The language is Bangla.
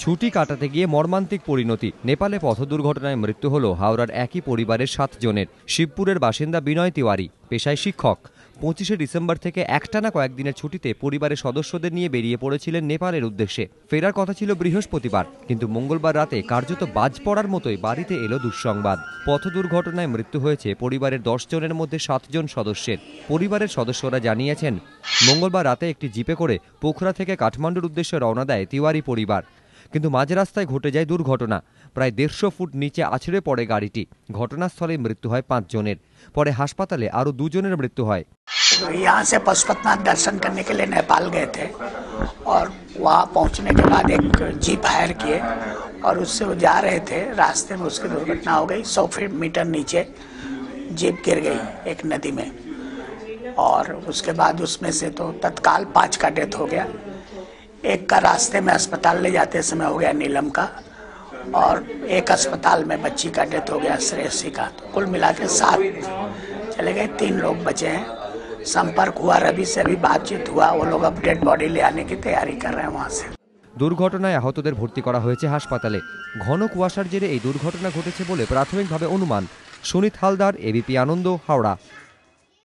ছুটি কাটাতে গিয়ে মর্মান্তিক পরিণতি। নেপালে পথ দুর্ঘটনায় মৃত্যু হল হাওড়ার একই পরিবারের 7 জনের। শিবপুরের বাসিন্দা বিনয় তিওয়ারি, পেশায় শিক্ষক। 25শে ডিসেম্বর থেকে একটানা কয়েকদিনের ছুটিতে পরিবারের সদস্যদের নিয়ে বেরিয়ে পড়েছিলেন নেপালের উদ্দেশ্যে। ফেরার কথা ছিল বৃহস্পতিবার, কিন্তু মঙ্গলবার রাতে কার্যত বাজ পড়ার মতোই বাড়িতে এলো দুঃসংবাদ। পথ দুর্ঘটনায় মৃত্যু হয়েছে পরিবারের 10 জনের মধ্যে 7 জন সদস্যের। পরিবারের সদস্যরা জানিয়েছেন, মঙ্গলবার রাতে একটি জিপে করে পোখরা থেকে কাঠমান্ডুর উদ্দেশ্যে রওনা দেয় তিওয়ারি পরিবার। কিন্তু মাঝ রাস্তায় ঘটে যায় দুর্ঘটনা। প্রায় 150 ফুট নিচে আছড়ে পড়ে গাড়িটি। ঘটনাস্থলে মৃত্যু হয় 5 জনের। পরে হাসপাতালে আরো 2 জনের মৃত্যু হয়। यहाँ से पशुपतिनाथ दर्शन करने के लिए नेपाल गए थे और वहाँ पहुँचने के बाद एक जीप हायर किए और उससे वो जा रहे थे। रास्ते में उसकी दुर्घटना हो गई। 100 मीटर नीचे जीप गिर गई एक नदी में और उसके बाद उसमें से तो तत्काल 5 का डेथ हो गया। एक का रास्ते में अस्पताल ले जाते समय हो गया नीलम का, और एक अस्पताल में बच्ची का डेथ हो गया श्रेयसी का। तो कुल मिला के 7 चले गए, 3 लोग बचे हैं। संपर्क हुआ, रवि से भी बातचीत हुआ। वो लोग अब डेड बॉडी ले आने की तैयारी कर रहे हैं वहाँ से। দুর্ঘটনায় আহতদের ভর্তি করা হয়েছে হাসপাতালে। ঘন কুয়াশার জেরে এই দুর্ঘটনা ঘটেছে বলে প্রাথমিকভাবে অনুমান। সুনীত হালদার, এবিপি আনন্দ, হাওড়া।